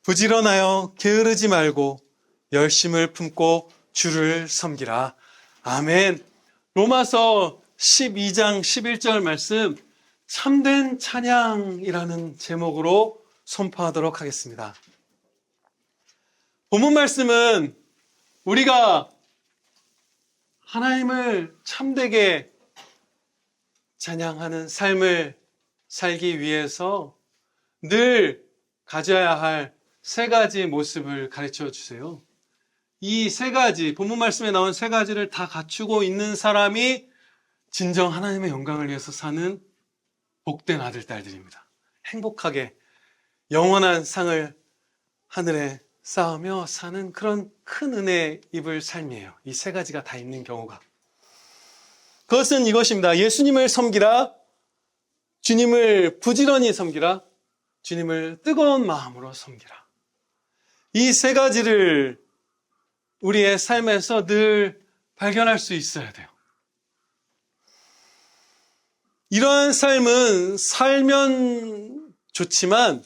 부지런하여 게으르지 말고 열심을 품고 주를 섬기라. 아멘. 로마서 12장 11절 말씀, 참된 찬양이라는 제목으로 선포하도록 하겠습니다. 본문 말씀은 우리가 하나님을 참되게 찬양하는 삶을 살기 위해서 늘 가져야 할 세 가지 모습을 가르쳐 주세요. 이 세 가지, 본문 말씀에 나온 세 가지를 다 갖추고 있는 사람이 진정 하나님의 영광을 위해서 사는 복된 아들, 딸들입니다. 행복하게 영원한 상을 하늘에 쌓으며 사는 그런 큰 은혜에 입을 삶이에요. 이 세 가지가 다 있는 경우가. 그것은 이것입니다. 예수님을 섬기라, 주님을 부지런히 섬기라, 주님을 뜨거운 마음으로 섬기라. 이 세 가지를 우리의 삶에서 늘 발견할 수 있어야 돼요. 이러한 삶은 살면 좋지만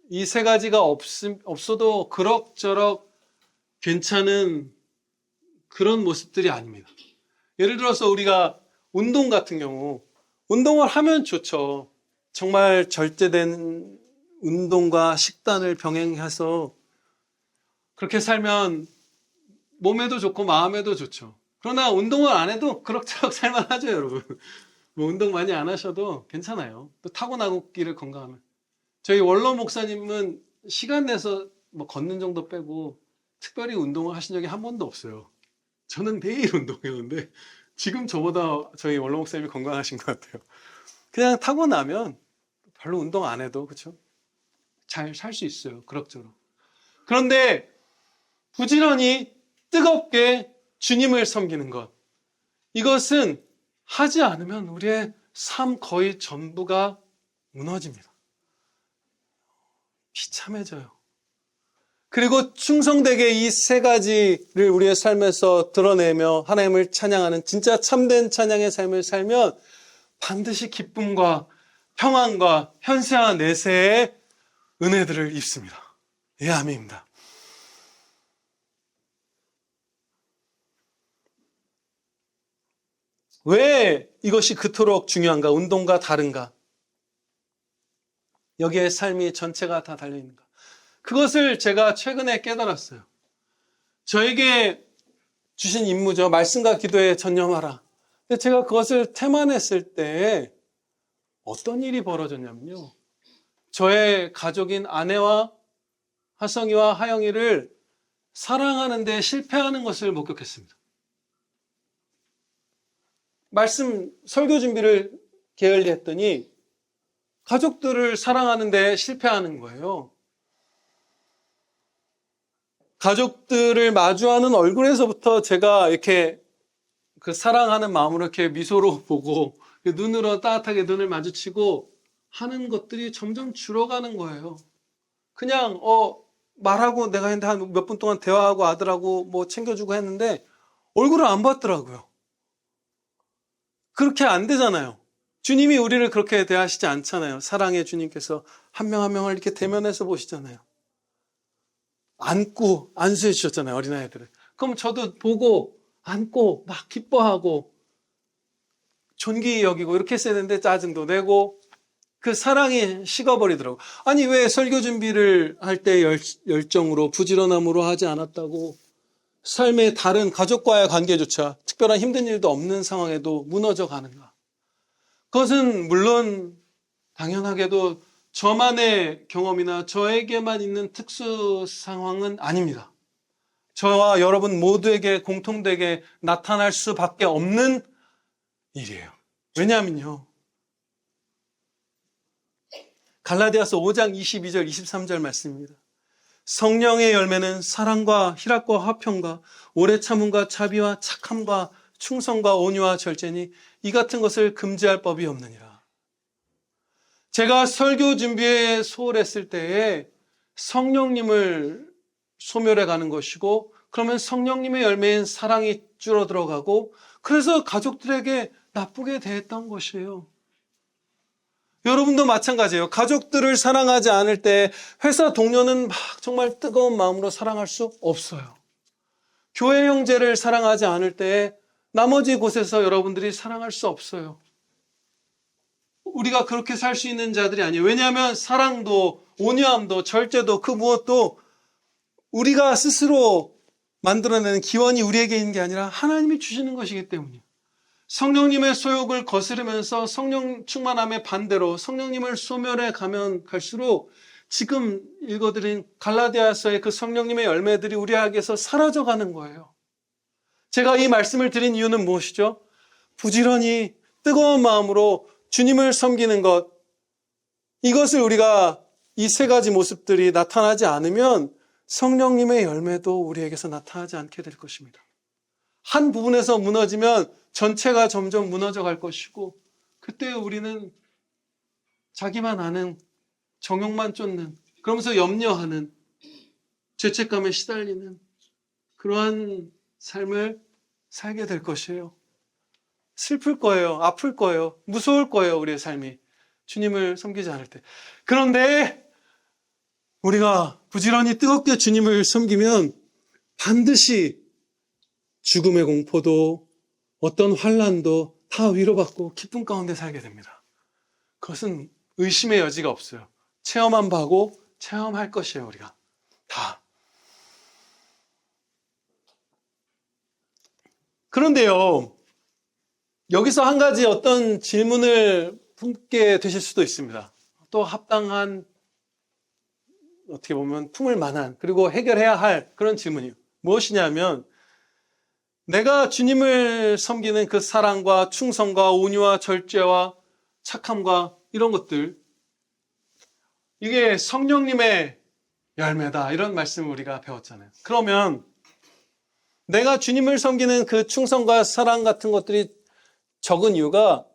이 세 가지가 없어도 그럭저럭 괜찮은 그런 모습들이 아닙니다. 예를 들어서 우리가 운동 같은 경우, 운동을 하면 좋죠. 정말 절제된 운동과 식단을 병행해서 그렇게 살면 몸에도 좋고 마음에도 좋죠. 그러나 운동을 안 해도 그럭저럭 살만하죠, 여러분. 뭐 운동 많이 안 하셔도 괜찮아요. 또 타고나기를 건강하면. 저희 원로 목사님은 시간 내서 뭐 걷는 정도 빼고 특별히 운동을 하신 적이 한 번도 없어요. 저는 매일 운동해오는데 지금 저보다 저희 원로 목사님이 건강하신 것 같아요. 그냥 타고나면 별로 운동 안 해도 그렇죠? 잘 살 수 있어요. 그럭저럭. 그런데 부지런히 뜨겁게 주님을 섬기는 것, 이것은 하지 않으면 우리의 삶 거의 전부가 무너집니다. 비참해져요. 그리고 충성되게 이 세 가지를 우리의 삶에서 드러내며 하나님을 찬양하는 진짜 참된 찬양의 삶을 살면 반드시 기쁨과 평안과 현세와 내세의 은혜들을 입습니다. 예, 아멘입니다. 왜 이것이 그토록 중요한가? 운동과 다른가? 여기에 삶이 전체가 다 달려있는가? 그것을 제가 최근에 깨달았어요. 저에게 주신 임무죠. 말씀과 기도에 전념하라. 근데 제가 그것을 태만했을 때 어떤 일이 벌어졌냐면요. 저의 가족인 아내와 하성이와 하영이를 사랑하는 데 실패하는 것을 목격했습니다. 말씀 설교 준비를 게을리 했더니 가족들을 사랑하는 데 실패하는 거예요. 가족들을 마주하는 얼굴에서부터 제가 이렇게 그 사랑하는 마음으로 이렇게 미소로 보고 눈으로 따뜻하게 눈을 마주치고 하는 것들이 점점 줄어가는 거예요. 그냥 말하고 내가 했는데 한 몇 분 동안 대화하고 아들하고 뭐 챙겨주고 했는데 얼굴을 안 봤더라고요. 그렇게 안 되잖아요. 주님이 우리를 그렇게 대하시지 않잖아요. 사랑의 주님께서 한 명 한 명을 이렇게 대면해서 보시잖아요. 안고 안수해 주셨잖아요, 어린아이들을. 그럼 저도 보고 안고 막 기뻐하고 존귀히 여기고 이렇게 했어야 되는데 짜증도 내고 그 사랑이 식어버리더라고요. 아니 왜 설교 준비를 할 때 열정으로 부지런함으로 하지 않았다고 삶의 다른 가족과의 관계조차 특별한 힘든 일도 없는 상황에도 무너져 가는가? 그것은 물론 당연하게도 저만의 경험이나 저에게만 있는 특수 상황은 아닙니다. 저와 여러분 모두에게 공통되게 나타날 수밖에 없는 일이에요. 왜냐하면요. 갈라디아서 5장 22절 23절 말씀입니다. 성령의 열매는 사랑과 희락과 화평과 오래 참음과 자비와 착함과 충성과 온유와 절제니 이 같은 것을 금지할 법이 없느니라. 제가 설교 준비에 소홀했을 때에 성령님을 소멸해 가는 것이고 그러면 성령님의 열매인 사랑이 줄어들어가고 그래서 가족들에게 나쁘게 대했던 것이에요. 여러분도 마찬가지예요. 가족들을 사랑하지 않을 때 회사 동료는 막 정말 뜨거운 마음으로 사랑할 수 없어요. 교회 형제를 사랑하지 않을 때 나머지 곳에서 여러분들이 사랑할 수 없어요. 우리가 그렇게 살 수 있는 자들이 아니에요. 왜냐하면 사랑도 온유함도 절제도 그 무엇도 우리가 스스로 만들어내는 기원이 우리에게 있는 게 아니라 하나님이 주시는 것이기 때문이에요. 성령님의 소욕을 거스르면서 성령 충만함의 반대로 성령님을 소멸해 가면 갈수록 지금 읽어드린 갈라디아서의 그 성령님의 열매들이 우리에게서 사라져가는 거예요. 제가 이 말씀을 드린 이유는 무엇이죠? 부지런히 뜨거운 마음으로 주님을 섬기는 것, 이것을 우리가 이 세 가지 모습들이 나타나지 않으면 성령님의 열매도 우리에게서 나타나지 않게 될 것입니다. 한 부분에서 무너지면 전체가 점점 무너져 갈 것이고, 그때 우리는 자기만 아는, 정욕만 쫓는, 그러면서 염려하는, 죄책감에 시달리는 그러한 삶을 살게 될 것이에요. 슬플 거예요. 아플 거예요. 무서울 거예요. 우리의 삶이 주님을 섬기지 않을 때. 그런데 우리가 부지런히 뜨겁게 주님을 섬기면 반드시 죽음의 공포도 어떤 환난도 다 위로받고 기쁨 가운데 살게 됩니다. 그것은 의심의 여지가 없어요. 체험한 바고 체험할 것이에요. 우리가 다. 그런데요, 여기서 한 가지 어떤 질문을 품게 되실 수도 있습니다. 또 합당한, 어떻게 보면 품을 만한, 그리고 해결해야 할 그런 질문이에요. 무엇이냐면, 내가 주님을 섬기는 그 사랑과 충성과 온유와 절제와 착함과 이런 것들, 이게 성령님의 열매다, 이런 말씀을 우리가 배웠잖아요. 그러면 내가 주님을 섬기는 그 충성과 사랑 같은 것들이 적은 이유가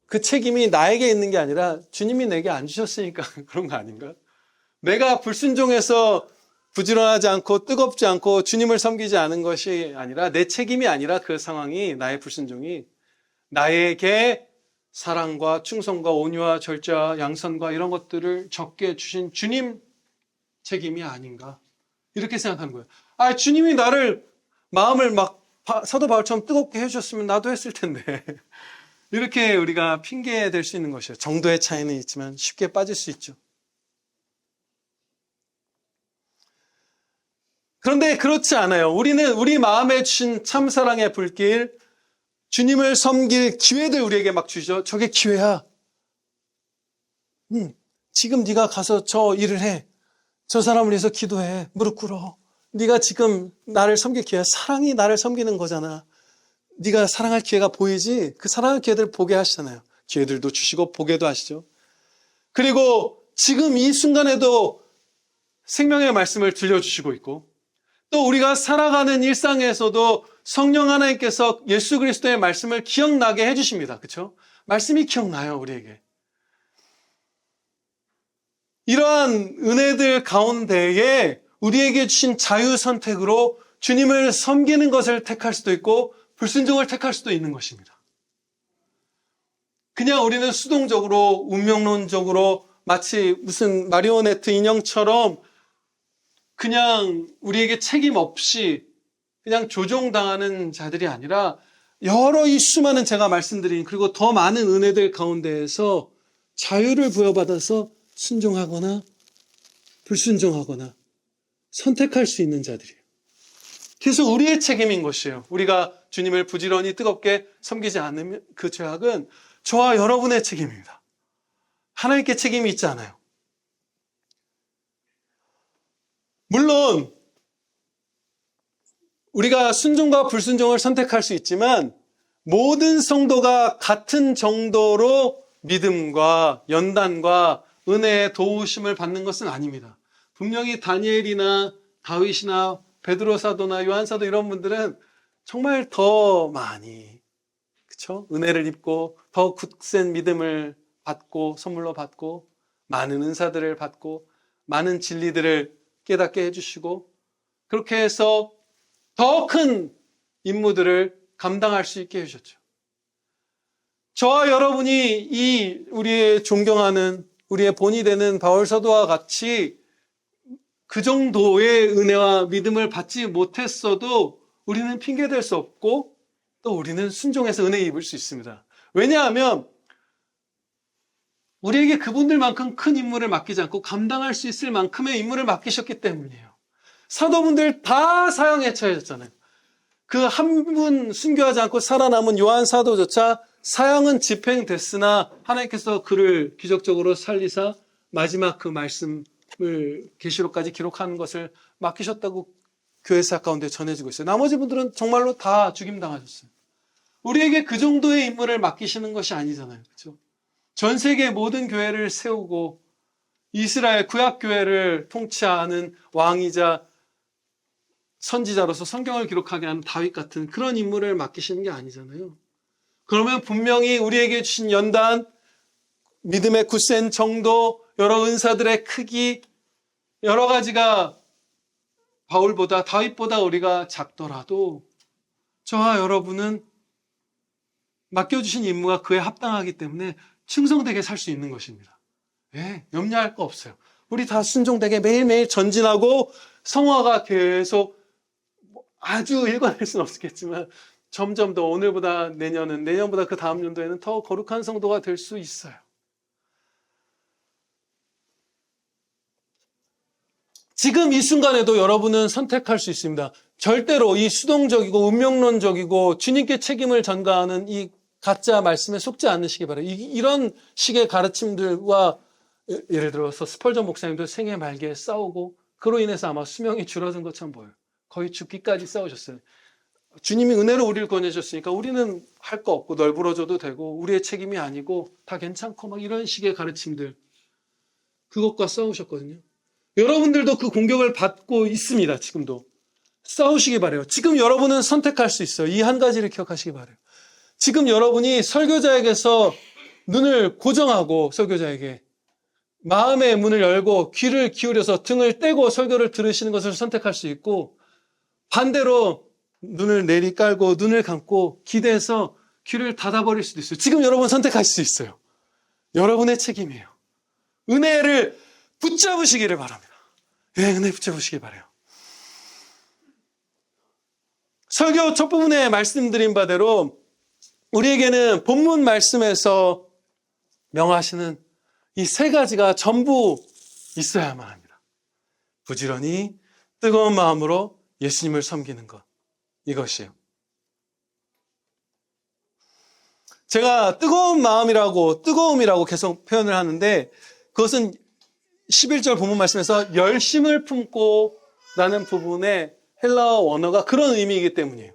그 책임이 나에게 있는 게 아니라 주님이 내게 안 주셨으니까 그런 거 아닌가? 내가 불순종해서 부지런하지 않고 뜨겁지 않고 주님을 섬기지 않은 것이 아니라, 내 책임이 아니라 그 상황이, 나의 불순종이 나에게 사랑과 충성과 온유와 절제와 양선과 이런 것들을 적게 주신 주님 책임이 아닌가, 이렇게 생각하는 거예요. 주님이 나를 마음을 막 사도 바울처럼 뜨겁게 해주셨으면 나도 했을 텐데 이렇게 우리가 핑계 댈 수 있는 것이에요. 정도의 차이는 있지만 쉽게 빠질 수 있죠. 그런데 그렇지 않아요. 우리는 우리 마음에 주신 참사랑의 불길, 주님을 섬길 기회들 우리에게 막 주시죠. 저게 기회야. 지금 네가 가서 저 일을 해. 저 사람을 위해서 기도해. 무릎 꿇어. 네가 지금 나를 섬길 기회야. 사랑이 나를 섬기는 거잖아. 네가 사랑할 기회가 보이지? 그 사랑할 기회들 보게 하시잖아요. 기회들도 주시고 보게도 하시죠. 그리고 지금 이 순간에도 생명의 말씀을 들려주시고 있고, 또 우리가 살아가는 일상에서도 성령 하나님께서 예수 그리스도의 말씀을 기억나게 해주십니다. 그렇죠? 말씀이 기억나요, 우리에게. 이러한 은혜들 가운데에 우리에게 주신 자유 선택으로 주님을 섬기는 것을 택할 수도 있고 불순종을 택할 수도 있는 것입니다. 그냥 우리는 수동적으로, 운명론적으로 마치 무슨 마리오네트 인형처럼 그냥 우리에게 책임 없이 그냥 조종당하는 자들이 아니라, 여러 이 수많은 제가 말씀드린, 그리고 더 많은 은혜들 가운데에서 자유를 부여받아서 순종하거나 불순종하거나 선택할 수 있는 자들이에요. 그래서 우리의 책임인 것이에요. 우리가 주님을 부지런히 뜨겁게 섬기지 않으면 그 죄악은 저와 여러분의 책임입니다. 하나님께 책임이 있지 않아요. 물론 우리가 순종과 불순종을 선택할 수 있지만 모든 성도가 같은 정도로 믿음과 연단과 은혜의 도우심을 받는 것은 아닙니다. 분명히 다니엘이나 다윗이나 베드로 사도나 요한 사도 이런 분들은 정말 더 많이, 그렇죠? 은혜를 입고 더 굳센 믿음을 받고 선물로 받고 많은 은사들을 받고 많은 진리들을 깨닫게 해주시고, 그렇게 해서 더 큰 임무들을 감당할 수 있게 해주셨죠. 저와 여러분이 우리의 존경하는 우리의 본이 되는 바울 사도와 같이 그 정도의 은혜와 믿음을 받지 못했어도 우리는 핑계댈 수 없고 또 우리는 순종해서 은혜 입을 수 있습니다. 왜냐하면 우리에게 그분들만큼 큰 임무를 맡기지 않고 감당할 수 있을 만큼의 임무를 맡기셨기 때문이에요. 사도분들 다 사형에 처해졌잖아요. 그 한 분 순교하지 않고 살아남은 요한 사도조차 사형은 집행됐으나 하나님께서 그를 기적적으로 살리사 마지막 그 말씀을 계시록까지 기록하는 것을 맡기셨다고 교회사 가운데 전해지고 있어요. 나머지 분들은 정말로 다 죽임당하셨어요. 우리에게 그 정도의 임무를 맡기시는 것이 아니잖아요. 그렇죠? 전 세계 모든 교회를 세우고 이스라엘 구약교회를 통치하는 왕이자 선지자로서 성경을 기록하게 하는 다윗 같은 그런 임무를 맡기시는 게 아니잖아요. 그러면 분명히 우리에게 주신 연단, 믿음의 굳센 정도, 여러 은사들의 크기, 여러 가지가 바울보다 다윗보다 우리가 작더라도 저와 여러분은 맡겨주신 임무가 그에 합당하기 때문에 충성되게 살 수 있는 것입니다. 염려할 거 없어요. 우리 다 순종되게 매일매일 전진하고 성화가 계속 아주 일관할 수는 없겠지만 점점 더 오늘보다 내년보다 그 다음 연도에는 더 거룩한 성도가 될 수 있어요. 지금 이 순간에도 여러분은 선택할 수 있습니다. 절대로 이 수동적이고 운명론적이고 주님께 책임을 전가하는 이 가짜 말씀에 속지 않으시기 바라요. 이런 식의 가르침들과 예를 들어서 스펄전 목사님도 생애 말기에 싸우고 그로 인해서 아마 수명이 줄어든 것처럼 보여요. 거의 죽기까지 싸우셨어요. 주님이 은혜로 우리를 구원해주셨으니까 우리는 할 거 없고 널브러져도 되고 우리의 책임이 아니고 다 괜찮고 막 이런 식의 가르침들 그것과 싸우셨거든요. 여러분들도 그 공격을 받고 있습니다. 지금도. 싸우시기 바라요. 지금 여러분은 선택할 수 있어요. 이 한 가지를 기억하시기 바라요. 지금 여러분이 설교자에게서 눈을 고정하고 설교자에게 마음의 문을 열고 귀를 기울여서 등을 떼고 설교를 들으시는 것을 선택할 수 있고 반대로 눈을 내리깔고 눈을 감고 기대서 귀를 닫아버릴 수도 있어요. 지금 여러분 선택하실 수 있어요. 여러분의 책임이에요. 은혜를 붙잡으시기를 바랍니다. 은혜 붙잡으시기 바라요. 설교 첫 부분에 말씀드린 바대로 우리에게는 본문 말씀에서 명하시는 이 세 가지가 전부 있어야만 합니다. 부지런히 뜨거운 마음으로 예수님을 섬기는 것. 이것이에요. 제가 뜨거움이라고 계속 표현을 하는데 그것은 11절 본문 말씀에서 열심을 품고 라는 부분에 헬라어 원어가 그런 의미이기 때문이에요.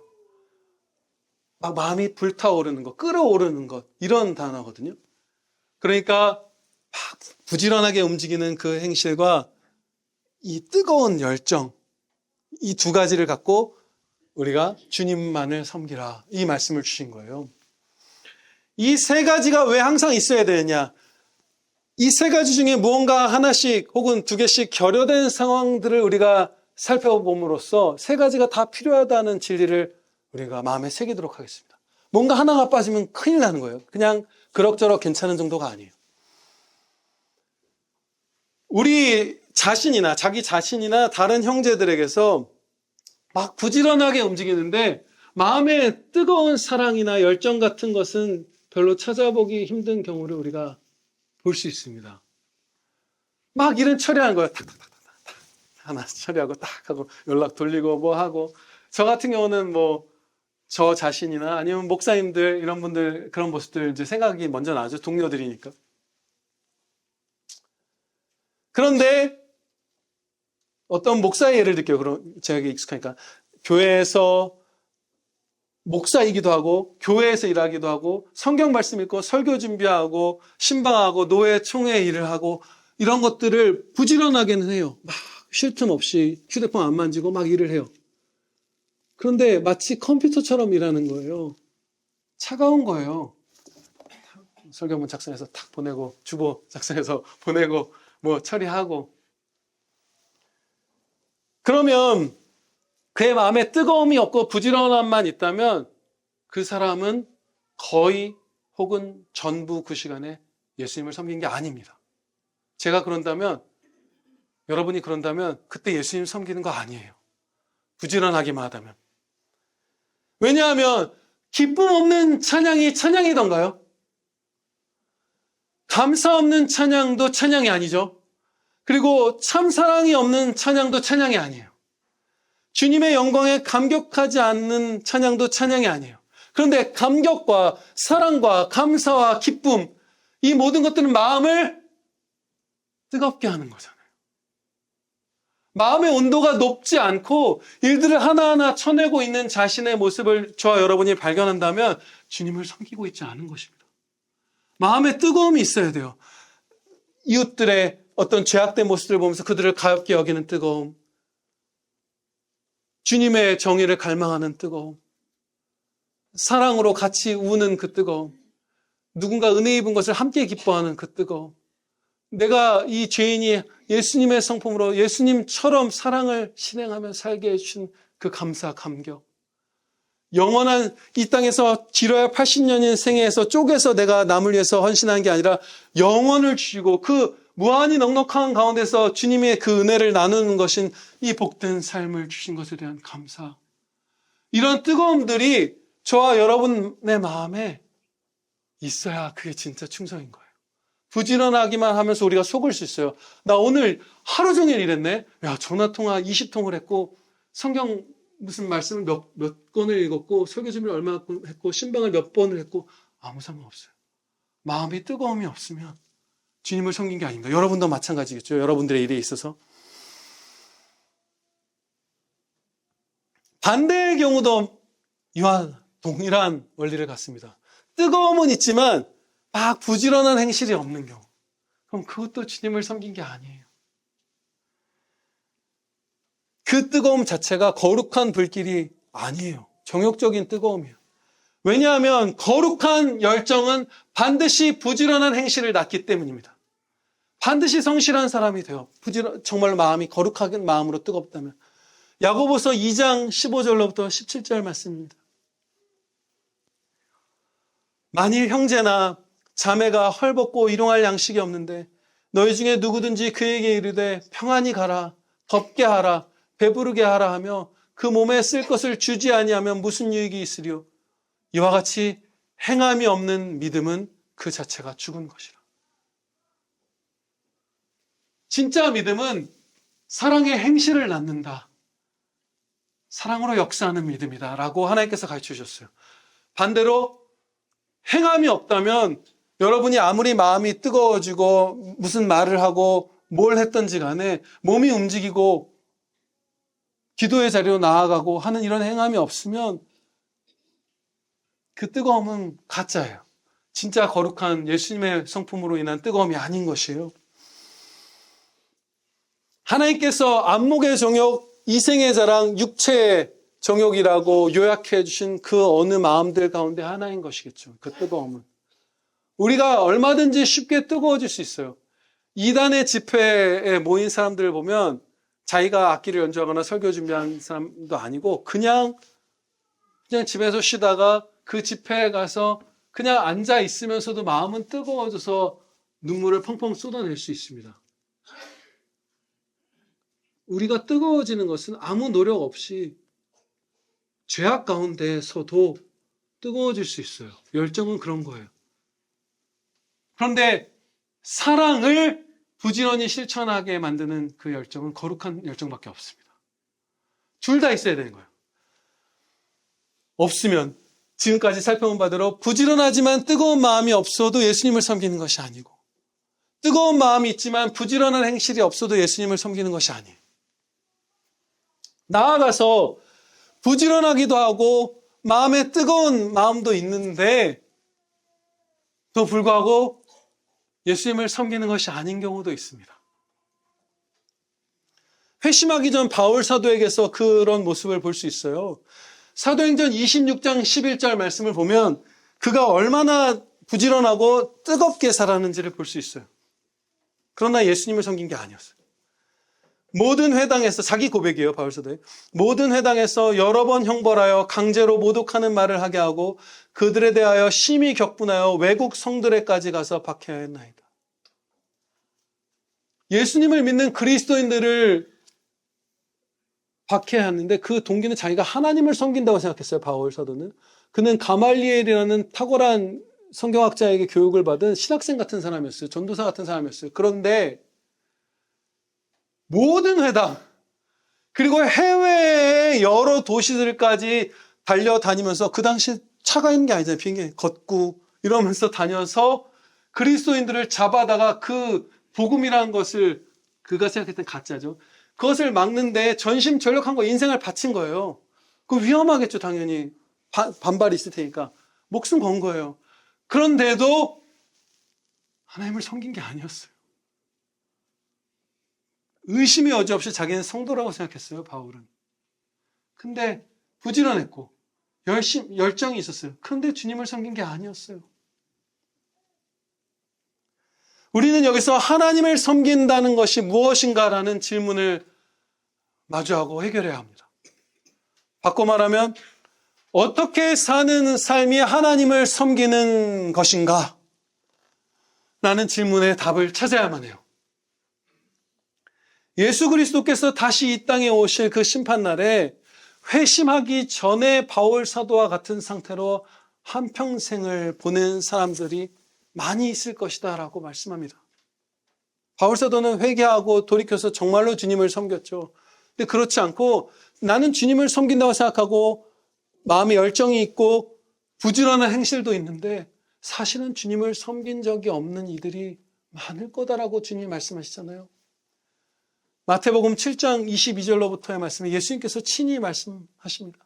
막 마음이 불타오르는 것, 끓어오르는 것 이런 단어거든요. 그러니까 막 부지런하게 움직이는 그 행실과 이 뜨거운 열정 이 두 가지를 갖고 우리가 주님만을 섬기라 이 말씀을 주신 거예요. 이 세 가지가 왜 항상 있어야 되느냐? 이 세 가지 중에 무언가 하나씩 혹은 두 개씩 결여된 상황들을 우리가 살펴봄으로써 세 가지가 다 필요하다는 진리를 우리가 마음에 새기도록 하겠습니다. 뭔가 하나가 빠지면 큰일 나는 거예요. 그냥 그럭저럭 괜찮은 정도가 아니에요. 우리 자신이나 자기 자신이나 다른 형제들에게서 막 부지런하게 움직이는데 마음에 뜨거운 사랑이나 열정 같은 것은 별로 찾아보기 힘든 경우를 우리가 볼 수 있습니다. 막 일은 처리하는 거예요. 탁탁탁탁 하나 처리하고 딱 하고 연락 돌리고 뭐 하고 저 같은 경우는 뭐 저 자신이나 아니면 목사님들 이런 분들 그런 모습들 이제 생각이 먼저 나죠. 동료들이니까. 그런데 어떤 목사의 예를 들게요. 그럼 제가 익숙하니까 교회에서 목사이기도 하고 교회에서 일하기도 하고 성경 말씀 읽고 설교 준비하고 신방하고 노회 총회 일을 하고 이런 것들을 부지런하게는 해요. 막 쉴 틈 없이 휴대폰 안 만지고 막 일을 해요. 그런데 마치 컴퓨터처럼 일하는 거예요. 차가운 거예요. 설교문 작성해서 탁 보내고 주보 작성해서 보내고 뭐 처리하고 그러면 그의 마음에 뜨거움이 없고 부지런함만 있다면 그 사람은 거의 혹은 전부 그 시간에 예수님을 섬긴 게 아닙니다. 제가 그런다면, 여러분이 그런다면 그때 예수님 섬기는 거 아니에요. 부지런하기만 하다면. 왜냐하면 기쁨 없는 찬양이 찬양이던가요? 감사 없는 찬양도 찬양이 아니죠. 그리고 참 사랑이 없는 찬양도 찬양이 아니에요. 주님의 영광에 감격하지 않는 찬양도 찬양이 아니에요. 그런데 감격과 사랑과 감사와 기쁨, 이 모든 것들은 마음을 뜨겁게 하는 거잖아요. 마음의 온도가 높지 않고 일들을 하나하나 쳐내고 있는 자신의 모습을 저와 여러분이 발견한다면 주님을 섬기고 있지 않은 것입니다. 마음에 뜨거움이 있어야 돼요. 이웃들의 어떤 죄악된 모습을 보면서 그들을 가볍게 여기는 뜨거움, 주님의 정의를 갈망하는 뜨거움, 사랑으로 같이 우는 그 뜨거움, 누군가 은혜 입은 것을 함께 기뻐하는 그 뜨거움, 내가 이 죄인이 예수님의 성품으로 예수님처럼 사랑을 실행하며 살게 해주신 그 감사, 감격, 영원한 이 땅에서 길어야 80년인 생애에서 쪼개서 내가 남을 위해서 헌신한 게 아니라 영원을 주시고 그 무한히 넉넉한 가운데서 주님의 그 은혜를 나누는 것인 이 복된 삶을 주신 것에 대한 감사, 이런 뜨거움들이 저와 여러분의 마음에 있어야 그게 진짜 충성인 거예요. 부지런하기만 하면서 우리가 속을 수 있어요. 나 오늘 하루 종일 일했네. 야, 전화통화 20통을 했고 성경 무슨 말씀을 몇 권을 읽었고 설교 준비를 얼마나 했고 신방을 몇 번을 했고 아무 상관없어요. 마음이 뜨거움이 없으면 주님을 섬긴 게 아닌가. 여러분도 마찬가지겠죠. 여러분들의 일에 있어서. 반대의 경우도 이와 동일한 원리를 갖습니다. 뜨거움은 있지만 막 부지런한 행실이 없는 경우. 그럼 그것도 주님을 섬긴 게 아니에요. 그 뜨거움 자체가 거룩한 불길이 아니에요. 정욕적인 뜨거움이에요. 왜냐하면 거룩한 열정은 반드시 부지런한 행실을 낳기 때문입니다. 반드시 성실한 사람이 돼요. 정말 마음이 거룩한 마음으로 뜨겁다면. 야고보서 2장 15절로부터 17절 말씀입니다. 만일 형제나 자매가 헐벗고 일용할 양식이 없는데 너희 중에 누구든지 그에게 이르되 평안히 가라, 덥게 하라, 배부르게 하라 하며 그 몸에 쓸 것을 주지 아니하면 무슨 유익이 있으리요? 이와 같이 행함이 없는 믿음은 그 자체가 죽은 것이라. 진짜 믿음은 사랑의 행실을 낳는다. 사랑으로 역사하는 믿음이다 라고 하나님께서 가르쳐 주셨어요. 반대로 행함이 없다면 여러분이 아무리 마음이 뜨거워지고 무슨 말을 하고 뭘 했던지 간에 몸이 움직이고 기도의 자리로 나아가고 하는 이런 행함이 없으면 그 뜨거움은 가짜예요. 진짜 거룩한 예수님의 성품으로 인한 뜨거움이 아닌 것이에요. 하나님께서 안목의 정욕, 이생의 자랑, 육체의 정욕이라고 요약해 주신 그 어느 마음들 가운데 하나인 것이겠죠. 그 뜨거움은. 우리가 얼마든지 쉽게 뜨거워질 수 있어요. 이단의 집회에 모인 사람들을 보면 자기가 악기를 연주하거나 설교 준비한 사람도 아니고 그냥 집에서 쉬다가 그 집회에 가서 그냥 앉아 있으면서도 마음은 뜨거워져서 눈물을 펑펑 쏟아낼 수 있습니다. 우리가 뜨거워지는 것은 아무 노력 없이 죄악 가운데서도 뜨거워질 수 있어요. 열정은 그런 거예요. 그런데 사랑을 부지런히 실천하게 만드는 그 열정은 거룩한 열정밖에 없습니다. 둘 다 있어야 되는 거예요. 없으면 지금까지 살펴본 바대로 부지런하지만 뜨거운 마음이 없어도 예수님을 섬기는 것이 아니고 뜨거운 마음이 있지만 부지런한 행실이 없어도 예수님을 섬기는 것이 아니에요. 나아가서 부지런하기도 하고 마음에 뜨거운 마음도 있는데 또 불구하고 예수님을 섬기는 것이 아닌 경우도 있습니다. 회심하기 전 바울 사도에게서 그런 모습을 볼 수 있어요. 사도행전 26장 11절 말씀을 보면 그가 얼마나 부지런하고 뜨겁게 살았는지를 볼 수 있어요. 그러나 예수님을 섬긴 게 아니었어요. 모든 회당에서, 자기 고백이에요, 바울사도의. 모든 회당에서 여러 번 형벌하여 강제로 모독하는 말을 하게 하고 그들에 대하여 심히 격분하여 외국 성들에까지 가서 박해하였나이다. 예수님을 믿는 그리스도인들을 박해하는데 그 동기는 자기가 하나님을 섬긴다고 생각했어요, 바울 사도는. 그는 가말리엘이라는 탁월한 성경학자에게 교육을 받은 신학생 같은 사람이었어요. 전도사 같은 사람이었어요. 그런데 모든 회당, 그리고 해외의 여러 도시들까지 달려다니면서, 그 당시 차가 있는 게 아니잖아요. 비행기 걷고 이러면서 다녀서 그리스도인들을 잡아다가 그 복음이라는 것을, 그가 생각했던 가짜죠, 그것을 막는데 전심전력한 거, 인생을 바친 거예요. 그 위험하겠죠, 당연히. 반발이 있을 테니까. 목숨 건 거예요. 그런데도 하나님을 섬긴 게 아니었어요. 의심이 여지없이 자기는 성도라고 생각했어요, 바울은. 근데 부지런했고 열정이 있었어요. 그런데 주님을 섬긴 게 아니었어요. 우리는 여기서 하나님을 섬긴다는 것이 무엇인가라는 질문을 마주하고 해결해야 합니다. 바꿔 말하면 어떻게 사는 삶이 하나님을 섬기는 것인가? 라는 질문에 답을 찾아야만 해요. 예수 그리스도께서 다시 이 땅에 오실 그 심판날에 회심하기 전에 바울 사도와 같은 상태로 한평생을 보낸 사람들이 많이 있을 것이다 라고 말씀합니다. 바울 사도는 회개하고 돌이켜서 정말로 주님을 섬겼죠. 근데 그렇지 않고 나는 주님을 섬긴다고 생각하고 마음에 열정이 있고 부지런한 행실도 있는데 사실은 주님을 섬긴 적이 없는 이들이 많을 거다라고 주님이 말씀하시잖아요. 마태복음 7장 22절로부터의 말씀에 예수님께서 친히 말씀하십니다.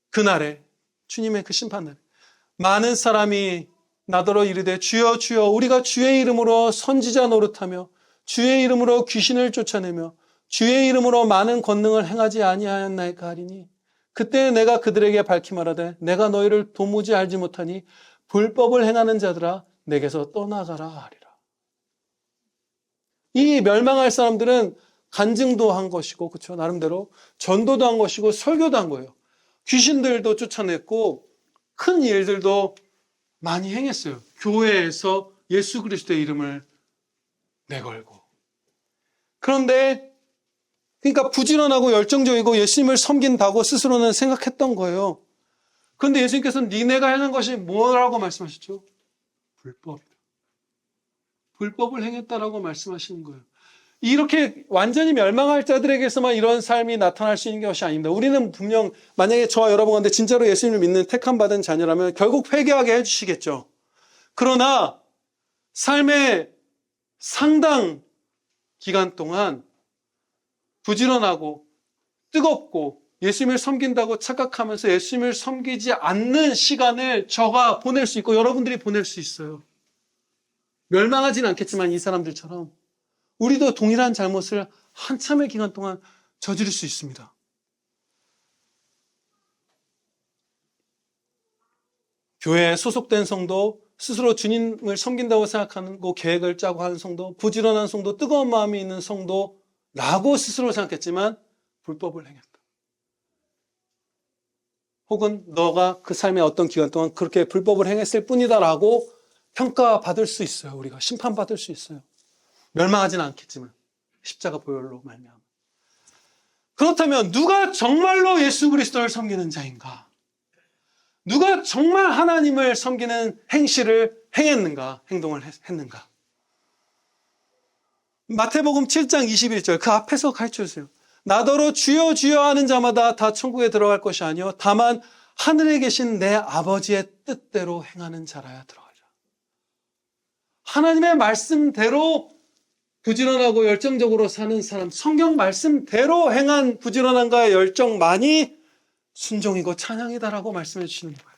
그날에, 주님의 그 심판날에 많은 사람이 나더러 이르되 주여 주여 우리가 주의 이름으로 선지자 노릇하며 주의 이름으로 귀신을 쫓아내며 주의 이름으로 많은 권능을 행하지 아니하였나이까 하리니 그때 내가 그들에게 밝히 말하되 내가 너희를 도무지 알지 못하니 불법을 행하는 자들아 내게서 떠나가라 하리라. 이 멸망할 사람들은 간증도 한 것이고, 그렇죠, 나름대로 전도도 한 것이고 설교도 한 거예요. 귀신들도 쫓아냈고 큰 일들도 많이 행했어요. 교회에서 예수 그리스도의 이름을 내걸고. 그런데 그러니까 부지런하고 열정적이고 예수님을 섬긴다고 스스로는 생각했던 거예요. 그런데 예수님께서는 니네가 행한 것이 뭐라고 말씀하셨죠? 불법이다. 불법을 행했다라고 말씀하시는 거예요. 이렇게 완전히 멸망할 자들에게서만 이런 삶이 나타날 수 있는 것이 아닙니다. 우리는 분명 만약에 저와 여러분 가운데 진짜로 예수님을 믿는 택함받은 자녀라면 결국 회개하게 해주시겠죠. 그러나 삶의 상당 기간 동안 부지런하고 뜨겁고 예수님을 섬긴다고 착각하면서 예수님을 섬기지 않는 시간을 저가 보낼 수 있고 여러분들이 보낼 수 있어요. 멸망하지는 않겠지만 이 사람들처럼 우리도 동일한 잘못을 한참의 기간 동안 저지를 수 있습니다. 교회에 소속된 성도, 스스로 주님을 섬긴다고 생각하는 거 계획을 짜고 하는 성도, 부지런한 성도, 뜨거운 마음이 있는 성도라고 스스로 생각했지만 불법을 행했다. 혹은 너가 그 삶의 어떤 기간 동안 그렇게 불법을 행했을 뿐이다라고 평가받을 수 있어요. 우리가 심판받을 수 있어요. 멸망하지는 않겠지만 십자가 보혈로 말미암아. 그렇다면 누가 정말로 예수 그리스도를 섬기는 자인가? 누가 정말 하나님을 섬기는 행실을 행했는가? 행동을 했는가? 마태복음 7장 21절 그 앞에서 가르쳐주세요. 나더러 주여 주여 하는 자마다 다 천국에 들어갈 것이 아니요 다만 하늘에 계신 내 아버지의 뜻대로 행하는 자라야 들어가자. 하나님의 말씀대로 부지런하고 열정적으로 사는 사람, 성경 말씀대로 행한 부지런함과 열정만이 순종이고 찬양이다라고 말씀해 주시는 거예요.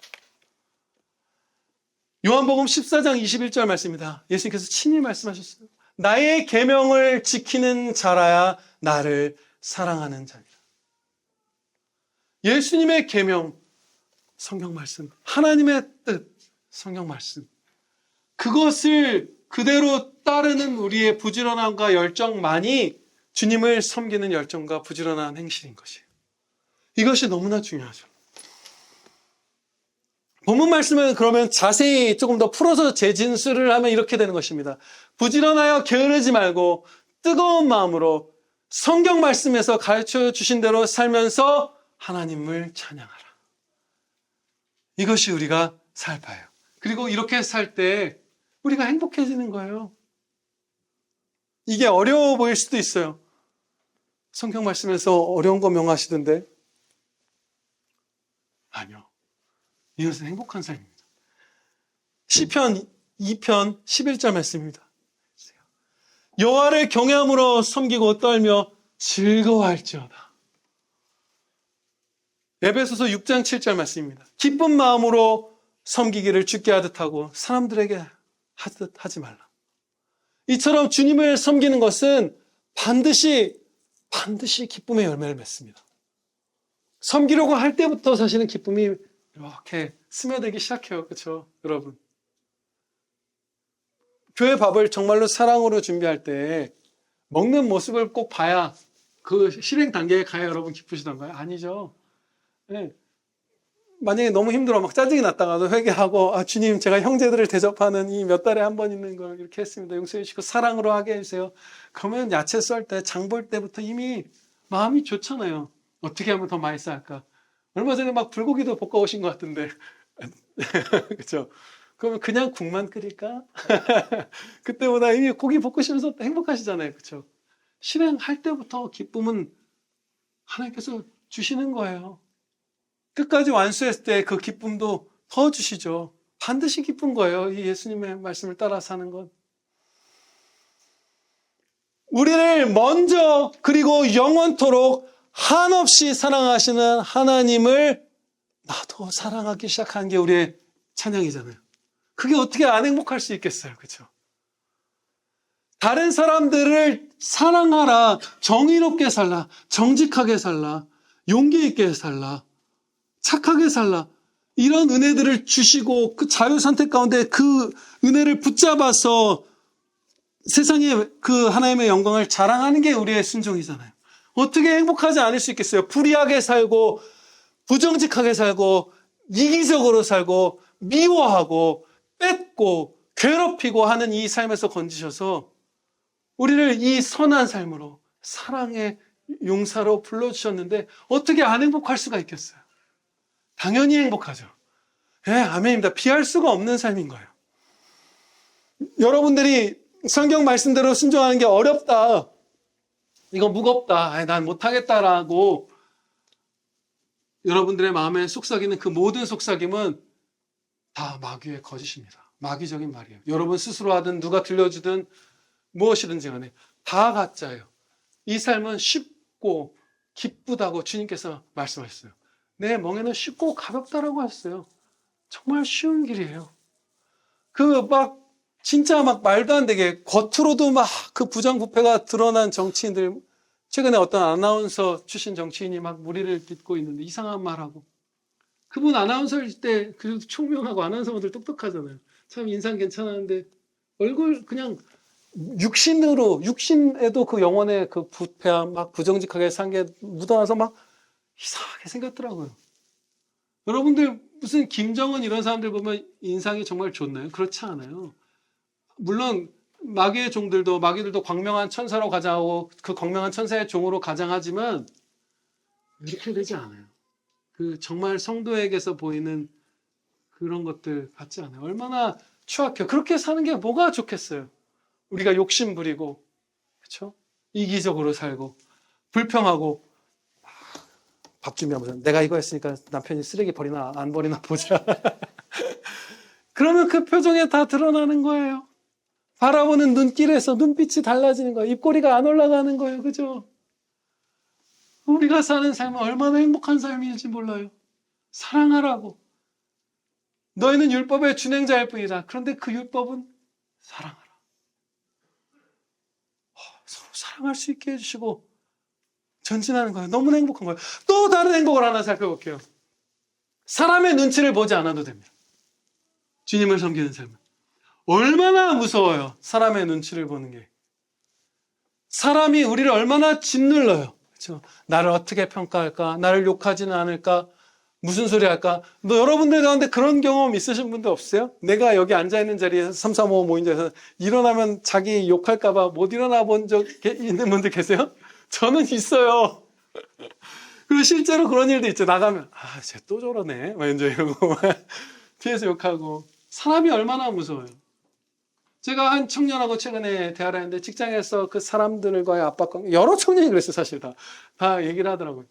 요한복음 14장 21절 말씀입니다. 예수님께서 친히 말씀하셨어요. 나의 계명을 지키는 자라야 나를 사랑하는 자니라. 예수님의 계명, 성경 말씀, 하나님의 뜻, 성경 말씀, 그것을 그대로 따르는 우리의 부지런함과 열정만이 주님을 섬기는 열정과 부지런한 행실인 것이에요. 이것이 너무나 중요하죠. 본문 말씀은 그러면 자세히 조금 더 풀어서 재진술을 하면 이렇게 되는 것입니다. 부지런하여 게으르지 말고 뜨거운 마음으로 성경 말씀에서 가르쳐 주신 대로 살면서 하나님을 찬양하라. 이것이 우리가 살 바예요. 그리고 이렇게 살 때 우리가 행복해지는 거예요. 이게 어려워 보일 수도 있어요. 성경 말씀에서 어려운 거 명하시던데. 아니요. 이것은 행복한 삶입니다. 시편 2편 11절 말씀입니다. 여호와를 경외함으로 섬기고 떨며 즐거워할지어다. 에베소서 6장 7절 말씀입니다. 기쁜 마음으로 섬기기를 주께 하듯 하고 사람들에게 하듯 하지 말라. 이처럼 주님을 섬기는 것은 반드시 기쁨의 열매를 맺습니다. 섬기려고 할 때부터 사실은 기쁨이 이렇게 스며들기 시작해요. 그렇죠, 여러분? 교회 밥을 정말로 사랑으로 준비할 때 먹는 모습을 꼭 봐야 그 실행 단계에 가야 여러분 기쁘시던가요? 아니죠. 네. 만약에 너무 힘들어 막 짜증이 났다가도 회개하고 주님 제가 형제들을 대접하는 이 몇 달에 한 번 있는 걸 이렇게 했습니다. 용서해 주시고 사랑으로 하게 해주세요. 그러면 야채 썰 때 장 볼 때부터 이미 마음이 좋잖아요. 어떻게 하면 더 맛있어 할까? 얼마 전에 막 불고기도 볶아 오신 것 같은데 그렇죠? 그러면 그냥 국만 끓일까? 그때보다 이미 고기 볶으시면서 행복하시잖아요. 그렇죠? 실행할 때부터 기쁨은 하나님께서 주시는 거예요. 끝까지 완수했을 때 그 기쁨도 더 주시죠. 반드시 기쁜 거예요. 이 예수님의 말씀을 따라 사는 것. 우리를 먼저 그리고 영원토록 한없이 사랑하시는 하나님을 나도 사랑하기 시작한 게 우리의 찬양이잖아요. 그게 어떻게 안 행복할 수 있겠어요. 그렇죠? 다른 사람들을 사랑하라, 정의롭게 살라, 정직하게 살라, 용기 있게 살라, 착하게 살라. 이런 은혜들을 주시고 그 자유 선택 가운데 그 은혜를 붙잡아서 세상에 그 하나님의 영광을 자랑하는 게 우리의 순종이잖아요. 어떻게 행복하지 않을 수 있겠어요? 불의하게 살고 부정직하게 살고 이기적으로 살고 미워하고 뺏고 괴롭히고 하는 이 삶에서 건지셔서 우리를 이 선한 삶으로 사랑의 용사로 불러주셨는데 어떻게 안 행복할 수가 있겠어요? 당연히 행복하죠. 예, 아멘입니다. 피할 수가 없는 삶인 거예요. 여러분들이 성경 말씀대로 순종하는 게 어렵다, 이거 무겁다, 난 못하겠다라고 여러분들의 마음에 속삭이는 그 모든 속삭임은 다 마귀의 거짓입니다. 마귀적인 말이에요. 여러분 스스로 하든 누가 들려주든 무엇이든지 간에 다 가짜예요. 이 삶은 쉽고 기쁘다고 주님께서 말씀하셨어요. 내 멍에는 쉽고 가볍다라고 하셨어요. 정말 쉬운 길이에요. 진짜 말도 안 되게 겉으로도 그 부정부패가 드러난 정치인들, 최근에 어떤 아나운서 출신 정치인이 무리를 빚고 있는데 이상한 말하고, 그분 아나운서일 때 그 총명하고 아나운서분들 똑똑하잖아요. 참 인상 괜찮았는데 얼굴 그냥 육신에도 그 영혼의 그 부패함, 부정직하게 산 게 묻어나서 이상하게 생겼더라고요. 여러분들 무슨 김정은 이런 사람들 보면 인상이 정말 좋나요? 그렇지 않아요. 물론 마귀들도 광명한 천사로 가장하고 그 광명한 천사의 종으로 가장하지만 이렇게 되지 않아요. 그 정말 성도에게서 보이는 그런 것들 같지 않아요. 얼마나 추악해요. 그렇게 사는 게 뭐가 좋겠어요. 우리가 욕심 부리고, 그렇죠? 이기적으로 살고 불평하고, 밥 준비하면 내가 이거 했으니까 남편이 쓰레기 버리나 안 버리나 보자. 그러면 그 표정에 다 드러나는 거예요. 바라보는 눈길에서 눈빛이 달라지는 거예요. 입꼬리가 안 올라가는 거예요. 그죠? 우리가 사는 삶은 얼마나 행복한 삶인지 몰라요. 사랑하라고. 너희는 율법의 준행자일 뿐이다. 그런데 그 율법은 사랑하라. 서로 사랑할 수 있게 해주시고 전진하는 거예요. 너무나 행복한 거예요. 또 다른 행복을 하나 살펴볼게요. 사람의 눈치를 보지 않아도 됩니다. 주님을 섬기는 삶은. 얼마나 무서워요. 사람의 눈치를 보는 게. 사람이 우리를 얼마나 짓눌러요. 그렇죠? 나를 어떻게 평가할까? 나를 욕하지는 않을까? 무슨 소리 할까? 여러분들 가운데 그런 경험 있으신 분들 없어요? 내가 여기 앉아있는 자리에서 3, 4, 5 모인 자리에서 일어나면 자기 욕할까봐 못 일어나 본 적 있는 분들 계세요? 저는 있어요. 그리고 실제로 그런 일도 있죠. 나가면, 쟤 또 저러네. 막 이제 이러고, 뒤에서 욕하고. 사람이 얼마나 무서워요. 제가 한 청년하고 최근에 대화를 했는데 직장에서 그 사람들과의 압박감, 여러 청년이 그랬어요, 사실 다 얘기를 하더라고요.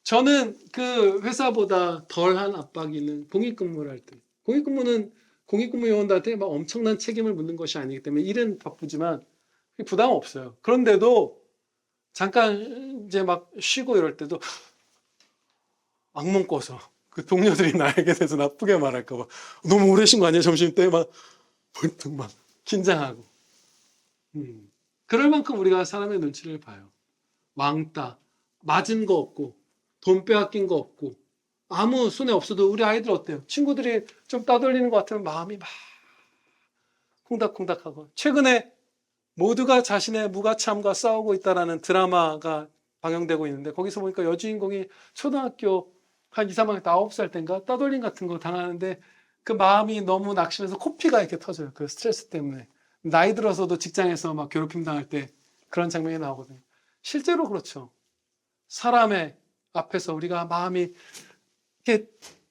저는 그 회사보다 덜한 압박이 있는 공익근무를 할 때. 공익근무 요원들한테 막 엄청난 책임을 묻는 것이 아니기 때문에 일은 바쁘지만 부담 없어요. 그런데도 잠깐 이제 막 쉬고 이럴 때도 악몽 꿔서 그 동료들이 나에게 대해서 나쁘게 말할까봐 너무 오래 쉰 거 아니야? 점심때 막 벌떡 막 긴장하고. 그럴 만큼 우리가 사람의 눈치를 봐요. 왕따, 맞은 거 없고, 돈 빼앗긴 거 없고, 아무 손해 없어도 우리 아이들 어때요? 친구들이 좀 따돌리는 것 같으면 마음이 막 콩닥콩닥하고. 최근에 모두가 자신의 무가참과 싸우고 있다라는 드라마가 방영되고 있는데 거기서 보니까 여주인공이 초등학교 한 2, 3학년, 9살 때인가 따돌림 같은 거 당하는데 그 마음이 너무 낙심해서 코피가 이렇게 터져요. 그 스트레스 때문에. 나이 들어서도 직장에서 막 괴롭힘 당할 때 그런 장면이 나오거든요. 실제로 그렇죠. 사람의 앞에서 우리가 마음이 이렇게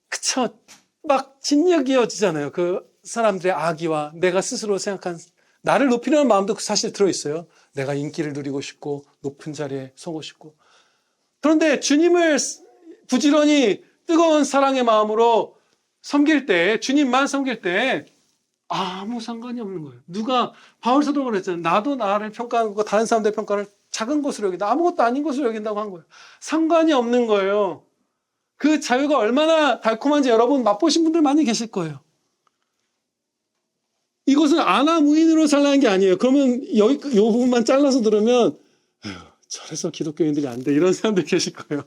그쵸 막 진역이어지잖아요. 그 사람들의 악의와 내가 스스로 생각한 나를 높이려는 마음도 사실 들어있어요. 내가 인기를 누리고 싶고 높은 자리에 서고 싶고. 그런데 주님을 부지런히 뜨거운 사랑의 마음으로 섬길 때, 주님만 섬길 때 아무 상관이 없는 거예요. 누가 바울 사도가 그랬잖아요. 나도 나를 평가하는 거 다른 사람들의 평가를 작은 것으로 여긴다. 아무것도 아닌 것으로 여긴다고 한 거예요. 상관이 없는 거예요. 그 자유가 얼마나 달콤한지 여러분 맛보신 분들 많이 계실 거예요. 이것은 아나무인으로 살라는 게 아니에요. 그러면 요 부분만 잘라서 들으면 저래서 기독교인들이 안 돼. 이런 사람들 계실 거예요.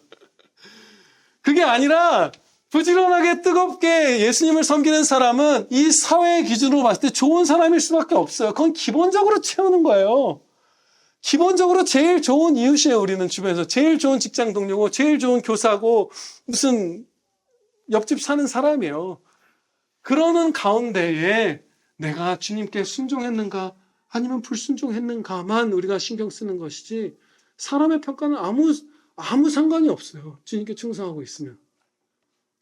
그게 아니라 부지런하게 뜨겁게 예수님을 섬기는 사람은 이 사회의 기준으로 봤을 때 좋은 사람일 수밖에 없어요. 그건 기본적으로 채우는 거예요. 기본적으로 제일 좋은 이웃이에요. 우리는 주변에서 제일 좋은 직장 동료고 제일 좋은 교사고 무슨 옆집 사는 사람이에요. 그러는 가운데에 내가 주님께 순종했는가 아니면 불순종했는가만 우리가 신경 쓰는 것이지 사람의 평가는 아무 상관이 없어요. 주님께 충성하고 있으면.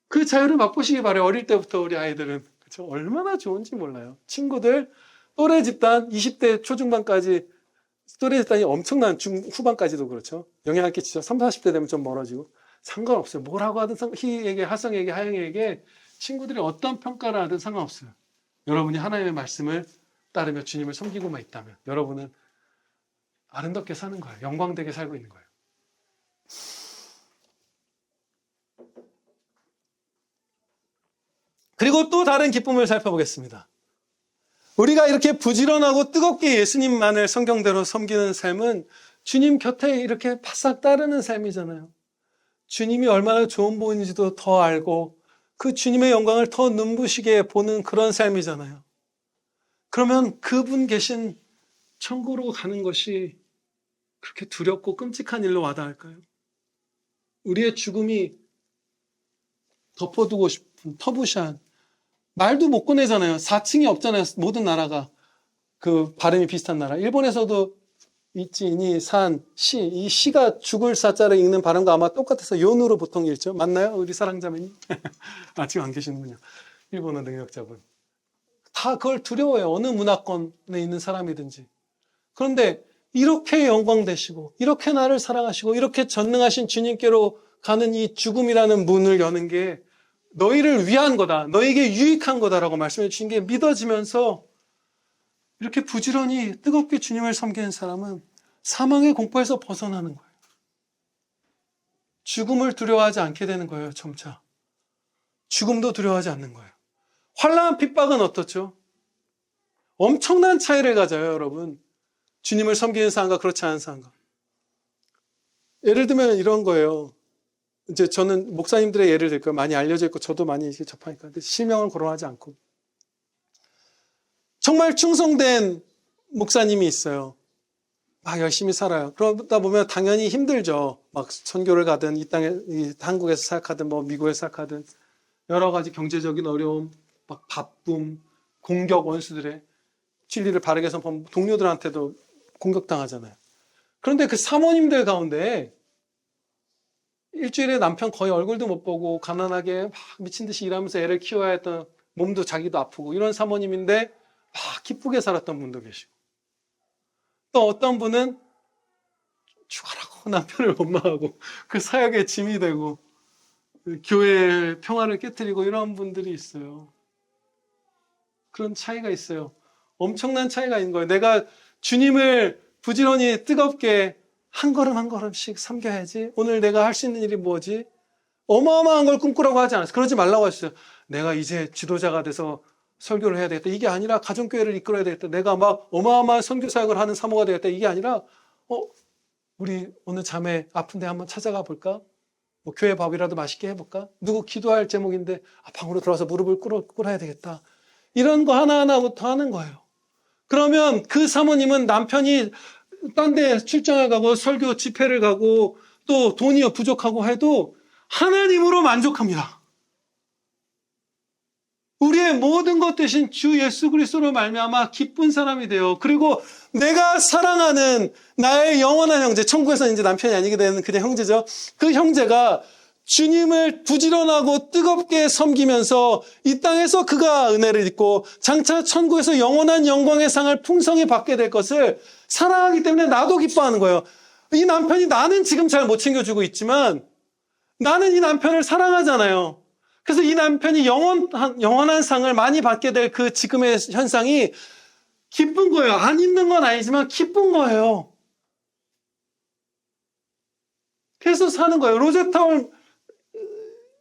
그 자유를 맛보시기 바라요. 어릴 때부터 우리 아이들은. 그렇죠? 얼마나 좋은지 몰라요. 친구들, 또래 집단, 20대 초중반까지 또래 집단이 엄청난 중후반까지도 그렇죠. 영향을 끼치죠. 30, 40대 되면 좀 멀어지고. 상관없어요. 뭐라고 하든 희에게, 하성에게, 하영에게 친구들이 어떤 평가를 하든 상관없어요. 여러분이 하나님의 말씀을 따르며 주님을 섬기고만 있다면 여러분은 아름답게 사는 거예요. 영광되게 살고 있는 거예요. 그리고 또 다른 기쁨을 살펴보겠습니다. 우리가 이렇게 부지런하고 뜨겁게 예수님만을 성경대로 섬기는 삶은 주님 곁에 이렇게 바싹 따르는 삶이잖아요. 주님이 얼마나 좋은 분인지도 더 알고 그 주님의 영광을 더 눈부시게 보는 그런 삶이잖아요. 그러면 그분 계신 천국으로 가는 것이 그렇게 두렵고 끔찍한 일로 와닿을까요? 우리의 죽음이 덮어두고 싶은 터부시한 말도 못 꺼내잖아요. 4층이 없잖아요. 모든 나라가. 그 발음이 비슷한 나라. 일본에서도 이치니 산, 시. 이 시가 죽을 사자를 읽는 발음과 아마 똑같아서 요누로 보통 읽죠. 맞나요? 우리 사랑자매님? 지금 안 계시는군요. 일본어 능력자분. 다 그걸 두려워해요. 어느 문화권에 있는 사람이든지. 그런데 이렇게 영광되시고 이렇게 나를 사랑하시고 이렇게 전능하신 주님께로 가는 이 죽음이라는 문을 여는 게 너희를 위한 거다. 너에게 유익한 거다라고 말씀해 주신 게 믿어지면서 이렇게 부지런히 뜨겁게 주님을 섬기는 사람은 사망의 공포에서 벗어나는 거예요. 죽음을 두려워하지 않게 되는 거예요. 점차. 죽음도 두려워하지 않는 거예요. 환난 핍박은 어떻죠? 엄청난 차이를 가져요, 여러분. 주님을 섬기는 사람과 그렇지 않은 사람과. 예를 들면 이런 거예요. 이제 저는 목사님들의 예를 들까요? 많이 알려져 있고 저도 많이 접하니까. 근데 실명을 거론하지 않고. 정말 충성된 목사님이 있어요. 막 열심히 살아요. 그러다 보면 당연히 힘들죠. 막 선교를 가든 이 땅에 한국에서 사역하든 뭐 미국에서 사역하든 여러 가지 경제적인 어려움, 막 바쁨, 공격 원수들의 진리를 바르게 선포하면 동료들한테도 공격당하잖아요. 그런데 그 사모님들 가운데 일주일에 남편 거의 얼굴도 못 보고 가난하게 막 미친 듯이 일하면서 애를 키워야 했던, 몸도 자기도 아프고 이런 사모님인데 막 기쁘게 살았던 분도 계시고, 또 어떤 분은 죽어라고 남편을 원망하고 그 사역에 짐이 되고 교회의 평화를 깨뜨리고 이런 분들이 있어요. 그런 차이가 있어요. 엄청난 차이가 있는 거예요. 내가 주님을 부지런히 뜨겁게 한 걸음 한 걸음씩 섬겨야지. 오늘 내가 할 수 있는 일이 뭐지? 어마어마한 걸 꿈꾸라고 하지 않았어요. 그러지 말라고 했어요. 내가 이제 지도자가 돼서 설교를 해야 되겠다. 이게 아니라 가정교회를 이끌어야 되겠다. 내가 막 어마어마한 선교 사역을 하는 사모가 되겠다. 이게 아니라 우리 오늘 자매 아픈데 한번 찾아가 볼까? 뭐 교회 밥이라도 맛있게 해볼까? 누구 기도할 제목인데 방으로 들어와서 무릎을 꿇어야 되겠다. 이런 거 하나하나부터 하는 거예요. 그러면 그 사모님은 남편이 딴 데 출장을 가고 설교 집회를 가고 또 돈이 부족하고 해도 하나님으로 만족합니다. 우리의 모든 것 대신 주 예수 그리스도로 말미암아 기쁜 사람이 돼요. 그리고 내가 사랑하는 나의 영원한 형제, 천국에서 이제 남편이 아니게 되는 그냥 형제죠. 그 형제가 주님을 부지런하고 뜨겁게 섬기면서 이 땅에서 그가 은혜를 입고 장차 천국에서 영원한 영광의 상을 풍성히 받게 될 것을 사랑하기 때문에 나도 기뻐하는 거예요. 이 남편이 나는 지금 잘 못 챙겨주고 있지만 나는 이 남편을 사랑하잖아요. 그래서 이 남편이 영원한 상을 많이 받게 될 그 지금의 현상이 기쁜 거예요. 안 있는 건 아니지만 기쁜 거예요. 그래서 사는 거예요. 로제타올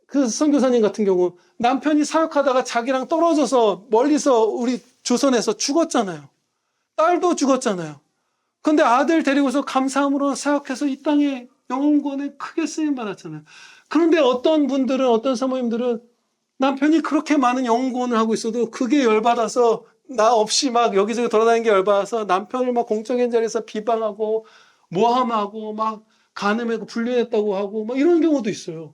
그 선교사님 같은 경우 남편이 사역하다가 자기랑 떨어져서 멀리서 우리 조선에서 죽었잖아요. 딸도 죽었잖아요. 근데 아들 데리고서 감사함으로 사역해서 이 땅에 영혼권에 크게 쓰임 받았잖아요. 그런데 어떤 분들은, 어떤 사모님들은 남편이 그렇게 많은 영혼권을 하고 있어도 그게 열받아서 나 없이 막 여기저기 돌아다니는 게 열받아서 남편을 막 공적인 자리에서 비방하고 모함하고 막 간음하고 불륜했다고 하고 막 이런 경우도 있어요.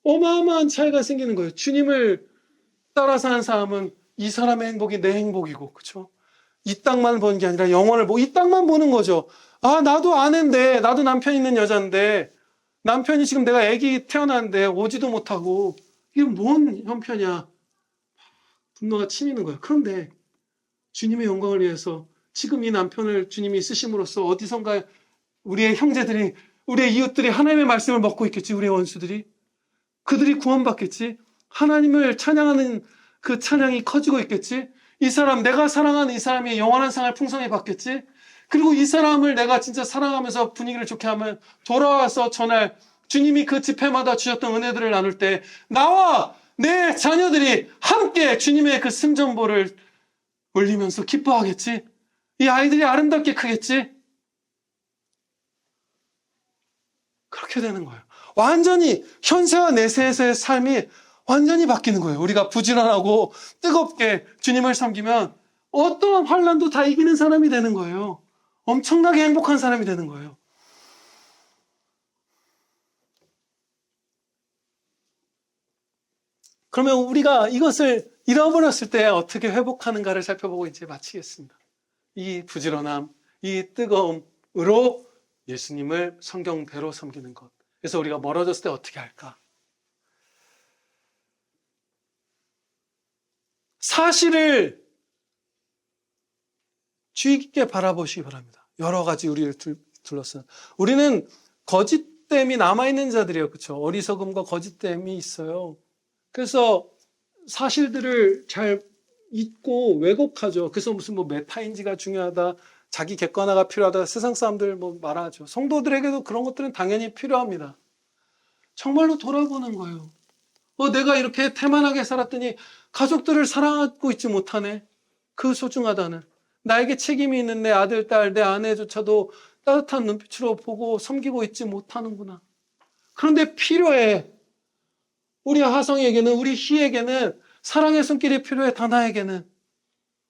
어마어마한 차이가 생기는 거예요. 주님을 따라서 하는 사람은 이 사람의 행복이 내 행복이고, 그렇죠? 이 땅만 보는 게 아니라 영원을 보고 이 땅만 보는 거죠. 나도 아내인데, 나도 남편 있는 여자인데 남편이 지금 내가 아기 태어났는데 오지도 못하고 이게 뭔 형편이야. 분노가 치미는 거예요. 그런데 주님의 영광을 위해서 지금 이 남편을 주님이 쓰심으로써 어디선가 우리의 형제들이, 우리의 이웃들이 하나님의 말씀을 먹고 있겠지. 우리의 원수들이. 그들이 구원받겠지. 하나님을 찬양하는 그 찬양이 커지고 있겠지. 이 사람, 내가 사랑하는 이 사람이 영원한 상을 풍성히 받겠지. 그리고 이 사람을 내가 진짜 사랑하면서 분위기를 좋게 하면 돌아와서 전날 주님이 그 집회마다 주셨던 은혜들을 나눌 때 나와 내 자녀들이 함께 주님의 그 승전보를 올리면서 기뻐하겠지. 이 아이들이 아름답게 크겠지. 그렇게 되는 거예요. 완전히 현세와 내세에서의 삶이 완전히 바뀌는 거예요. 우리가 부지런하고 뜨겁게 주님을 섬기면 어떠한 환난도 다 이기는 사람이 되는 거예요. 엄청나게 행복한 사람이 되는 거예요. 그러면 우리가 이것을 잃어버렸을 때 어떻게 회복하는가를 살펴보고 이제 마치겠습니다. 이 부지런함, 이 뜨거움으로 예수님을 성경대로 섬기는 것. 그래서 우리가 멀어졌을 때 어떻게 할까? 사실을 주의 깊게 바라보시기 바랍니다. 여러 가지 우리를 둘러싼. 우리는 거짓됨이 남아있는 자들이에요. 그렇죠? 어리석음과 거짓됨이 있어요. 그래서 사실들을 잘 잊고 왜곡하죠. 그래서 무슨 메타인지가 중요하다, 자기 객관화가 필요하다, 세상 사람들 말하죠. 성도들에게도 그런 것들은 당연히 필요합니다. 정말로 돌아보는 거예요. 내가 이렇게 태만하게 살았더니 가족들을 사랑하고 있지 못하네. 그 소중하다는. 나에게 책임이 있는 내 아들, 딸, 내 아내조차도 따뜻한 눈빛으로 보고 섬기고 있지 못하는구나. 그런데 필요해. 우리 하성에게는, 우리 희에게는 사랑의 손길이 필요해. 다나에게는.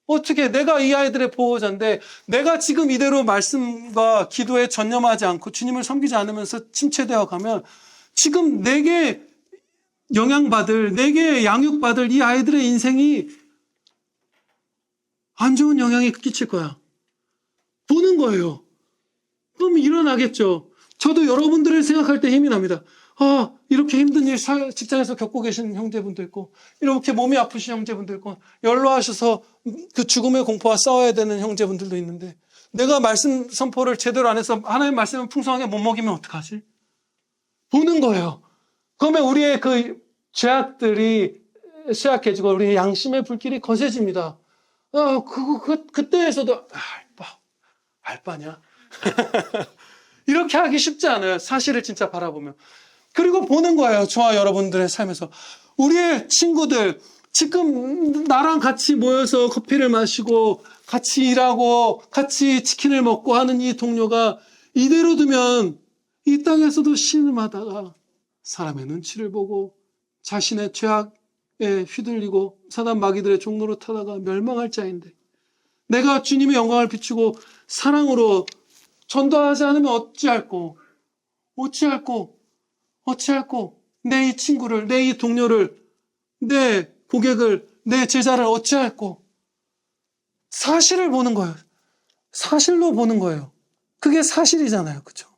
어떻게 내가 이 아이들의 보호자인데 내가 지금 이대로 말씀과 기도에 전념하지 않고 주님을 섬기지 않으면서 침체되어 가면 지금 내게 영향받을, 내게 양육받을 이 아이들의 인생이 안 좋은 영향이 끼칠 거야. 보는 거예요. 그럼 일어나겠죠. 저도 여러분들을 생각할 때 힘이 납니다. 아, 이렇게 힘든 일 직장에서 겪고 계신 형제분도 있고, 이렇게 몸이 아프신 형제분도 있고, 연로하셔서 그 죽음의 공포와 싸워야 되는 형제분들도 있는데, 내가 말씀 선포를 제대로 안 해서 하나님 말씀을 풍성하게 못 먹이면 어떡하지? 보는 거예요. 그러면 우리의 그 죄악들이 쇠약해지고 우리의 양심의 불길이 거세집니다. 그때에서도 알바냐? 이렇게 하기 쉽지 않아요. 사실을 진짜 바라보면. 그리고 보는 거예요. 저와 여러분들의 삶에서. 우리의 친구들, 지금 나랑 같이 모여서 커피를 마시고 같이 일하고 같이 치킨을 먹고 하는 이 동료가 이대로 두면 이 땅에서도 신음하다가 사람의 눈치를 보고 자신의 죄악에 휘둘리고 사단 마귀들의 종로로 타다가 멸망할 자인데, 내가 주님의 영광을 비추고 사랑으로 전도하지 않으면 어찌할꼬 내 이 친구를, 내 이 동료를, 내 고객을, 내 제자를 어찌할꼬. 사실을 보는 거예요. 사실로 보는 거예요. 그게 사실이잖아요. 그렇죠?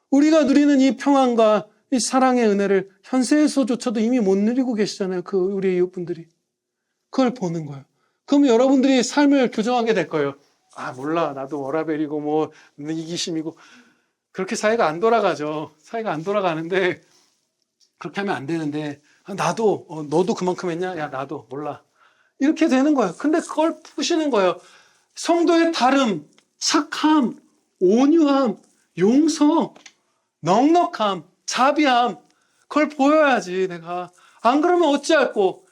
우리가 누리는 이 평안과 이 사랑의 은혜를 현세에서조차도 이미 못 누리고 계시잖아요. 우리 이웃분들이. 그걸 보는 거예요. 그럼 여러분들이 삶을 교정하게 될 거예요. 아, 몰라. 나도 워라벨이고 뭐 이기심이고. 그렇게 사회가 안 돌아가죠. 사회가 안 돌아가는데 그렇게 하면 안 되는데, 나도 너도 그만큼 했냐? 야, 나도 몰라. 이렇게 되는 거예요. 근데 그걸 푸시는 거예요. 성도의 다름, 착함, 온유함, 용서, 넉넉함, 자비함, 그걸 보여야지 내가. 안 그러면 어찌할꼬.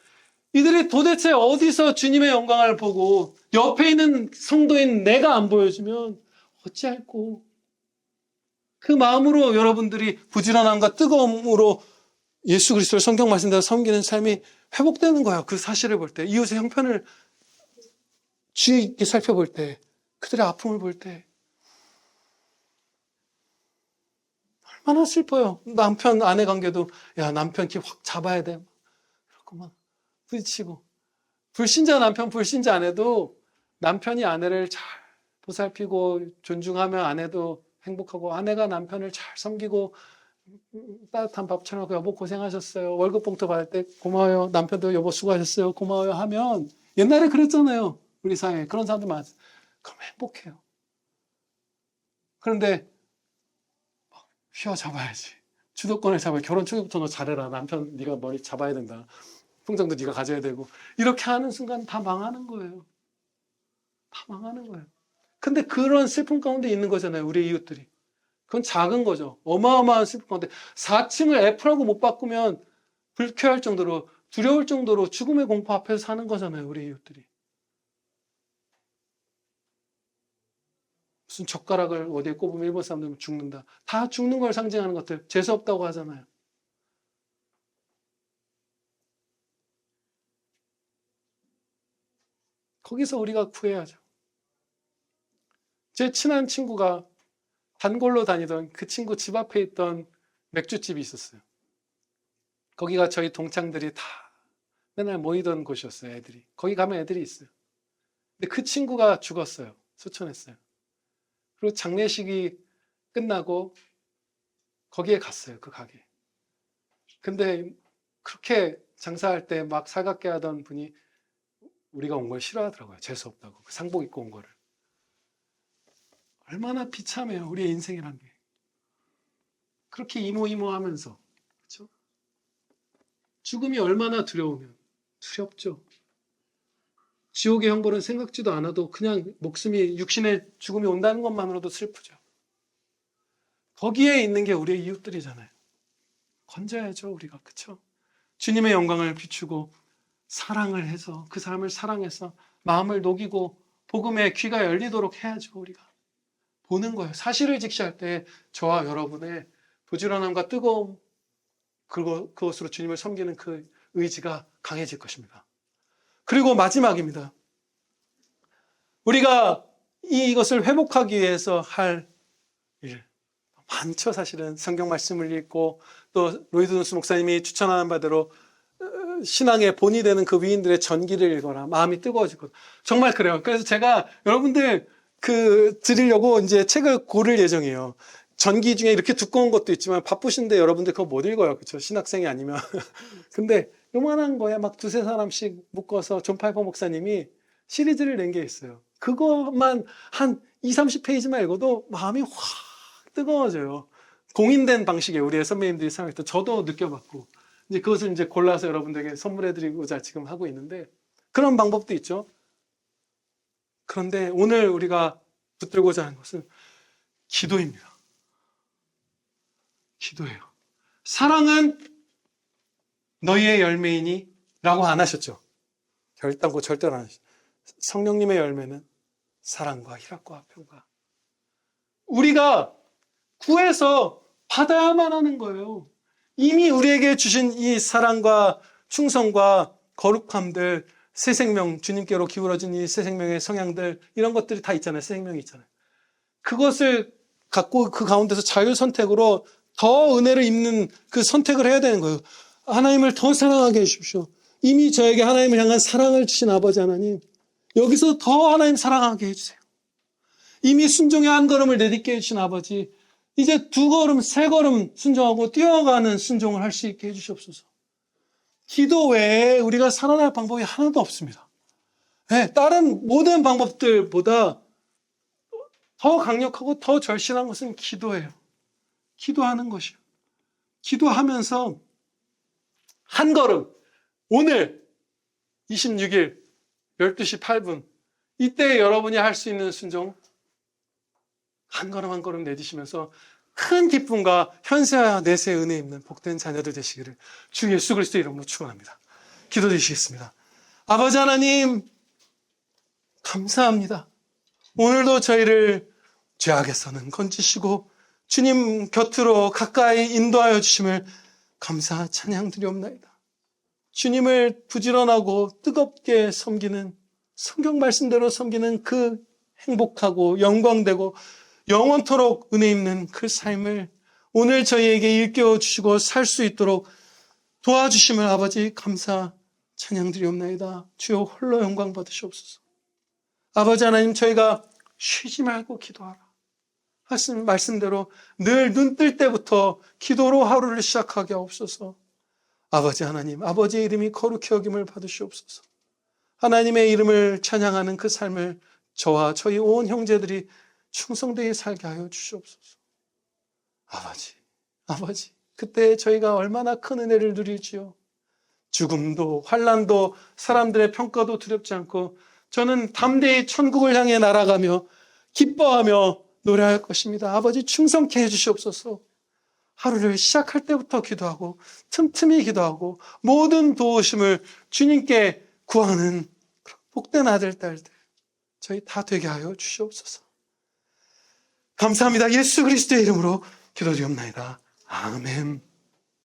이들이 도대체 어디서 주님의 영광을 보고 옆에 있는 성도인 내가 안 보여주면 어찌할꼬. 그 마음으로 여러분들이 부지런함과 뜨거움으로 예수 그리스도를 성경 말씀대로 섬기는 삶이 회복되는 거예요. 그 사실을 볼 때, 이웃의 형편을 주의 있게 살펴볼 때, 그들의 아픔을 볼 때 얼마나 슬퍼요. 남편 아내 관계도 야, 남편 키 확 잡아야 돼. 그렇고 막 부딪히고, 불신자 남편 불신자 아내도 남편이 아내를 잘 보살피고 존중하며 아내도 행복하고, 아내가 남편을 잘 섬기고 따뜻한 밥 차려놓고 여보 고생하셨어요. 월급 봉투 받을 때 고마워요. 남편도 여보 수고하셨어요. 고마워요 하면, 옛날에 그랬잖아요. 우리 사회에 그런 사람들 많았어요. 그럼 행복해요. 그런데 휘어잡아야지. 주도권을 잡아야. 결혼 초기부터 너 잘해라. 남편 네가 머리 잡아야 된다. 통장도 네가 가져야 되고. 이렇게 하는 순간 다 망하는 거예요. 다 망하는 거예요. 근데 그런 슬픔 가운데 있는 거잖아요. 우리 이웃들이. 그건 작은 거죠. 어마어마한 슬픔 가운데 4층을 F라고 못 바꾸면 불쾌할 정도로, 두려울 정도로 죽음의 공포 앞에서 사는 거잖아요. 우리 이웃들이. 무슨 젓가락을 어디에 꼽으면 일본 사람들은 죽는다. 다 죽는 걸 상징하는 것들. 재수없다고 하잖아요. 거기서 우리가 구해야죠. 제 친한 친구가 단골로 다니던 그 친구 집 앞에 있던 맥주집이 있었어요. 거기가 저희 동창들이 다 맨날 모이던 곳이었어요. 애들이. 거기 가면 애들이 있어요. 근데 그 친구가 죽었어요. 수천했어요. 그리고 장례식이 끝나고 거기에 갔어요. 그 가게. 근데 그렇게 장사할 때 막 살갑게 하던 분이 우리가 온 걸 싫어하더라고요. 재수없다고. 그 상복 입고 온 거를. 얼마나 비참해요. 우리의 인생이란 게. 그렇게 이모이모하면서, 그렇죠? 죽음이 얼마나 두려우면. 두렵죠. 지옥의 형벌은 생각지도 않아도 그냥 목숨이, 육신의 죽음이 온다는 것만으로도 슬프죠. 거기에 있는 게 우리의 이웃들이잖아요. 건져야죠, 우리가. 그렇죠? 주님의 영광을 비추고 사랑을 해서, 그 사람을 사랑해서 마음을 녹이고 복음의 귀가 열리도록 해야죠. 우리가 보는 거예요. 사실을 직시할 때 저와 여러분의 부지런함과 뜨거움, 그것으로 주님을 섬기는 그 의지가 강해질 것입니다. 그리고 마지막입니다. 우리가 이것을 회복하기 위해서 할 일 많죠. 사실은 성경 말씀을 읽고 또 로이드 존스 목사님이 추천하는 바대로 신앙의 본이 되는 그 위인들의 전기를 읽어라. 마음이 뜨거워지거든. 정말 그래요. 그래서 제가 여러분들 드리려고 이제 책을 고를 예정이에요. 전기 중에 이렇게 두꺼운 것도 있지만 바쁘신데 여러분들 그거 못 읽어요. 그렇죠? 신학생이 아니면. 근데 요만한 거에 막 두세 사람씩 묶어서 존 파이퍼 목사님이 시리즈를 낸 게 있어요. 그것만 한 20, 30페이지만 읽어도 마음이 확 뜨거워져요. 공인된 방식에 우리의 선배님들이 사용했던, 저도 느껴봤고, 이제 그것을 이제 골라서 여러분들에게 선물해드리고자 지금 하고 있는데, 그런 방법도 있죠. 그런데 오늘 우리가 붙들고자 하는 것은 기도입니다. 기도예요. 사랑은 너희의 열매이니 라고 안 하셨죠. 결단코 절대로 안 하셨죠. 성령님의 열매는 사랑과 희락과 평화. 우리가 구해서 받아야만 하는 거예요. 이미 우리에게 주신 이 사랑과 충성과 거룩함들, 새 생명, 주님께로 기울어진 이 새 생명의 성향들, 이런 것들이 다 있잖아요. 새 생명이 있잖아요. 그것을 갖고 그 가운데서 자유 선택으로 더 은혜를 입는 그 선택을 해야 되는 거예요. 하나님을 더 사랑하게 해주십시오. 이미 저에게 하나님을 향한 사랑을 주신 아버지 하나님, 여기서 더 하나님 사랑하게 해주세요. 이미 순종의 한 걸음을 내딛게 해주신 아버지, 이제 2걸음, 3걸음 순종하고 뛰어가는 순종을 할 수 있게 해주시옵소서. 기도 외에 우리가 살아날 방법이 하나도 없습니다. 네, 다른 모든 방법들보다 더 강력하고 더 절실한 것은 기도예요. 기도하는 것이요. 기도하면서 한 걸음, 오늘 26일 12시 8분 이때 여러분이 할 수 있는 순종 한 걸음 한 걸음 내디시면서 큰 기쁨과 현세와 내세의 은혜 입는 복된 자녀들 되시기를 주 예수 그리스도의 이름으로 축원합니다. 기도드리시겠습니다. 아버지 하나님 감사합니다. 오늘도 저희를 죄악에서는 건지시고 주님 곁으로 가까이 인도하여 주심을 감사 찬양드리옵나이다. 주님을 부지런하고 뜨겁게 섬기는, 성경 말씀대로 섬기는 그 행복하고 영광되고 영원토록 은혜 입는 그 삶을 오늘 저희에게 일깨워 주시고 살 수 있도록 도와주심을 아버지 감사 찬양드리옵나이다. 주여 홀로 영광 받으시옵소서. 아버지 하나님, 저희가 쉬지 말고 기도하라 하신 말씀대로 늘 눈 뜰 때부터 기도로 하루를 시작하게 하옵소서. 아버지 하나님, 아버지의 이름이 거룩히 여김을 받으시옵소서. 하나님의 이름을 찬양하는 그 삶을 저와 저희 온 형제들이 충성되게 살게 하여 주시옵소서. 아버지, 그때 저희가 얼마나 큰 은혜를 누릴지요. 죽음도 환난도 사람들의 평가도 두렵지 않고 저는 담대히 천국을 향해 날아가며 기뻐하며 노래할 것입니다. 아버지 충성케 해주시옵소서. 하루를 시작할 때부터 기도하고 틈틈이 기도하고 모든 도우심을 주님께 구하는 복된 아들, 딸들 저희 다 되게 하여 주시옵소서. 감사합니다. 예수 그리스도의 이름으로 기도드리옵나이다. 아멘.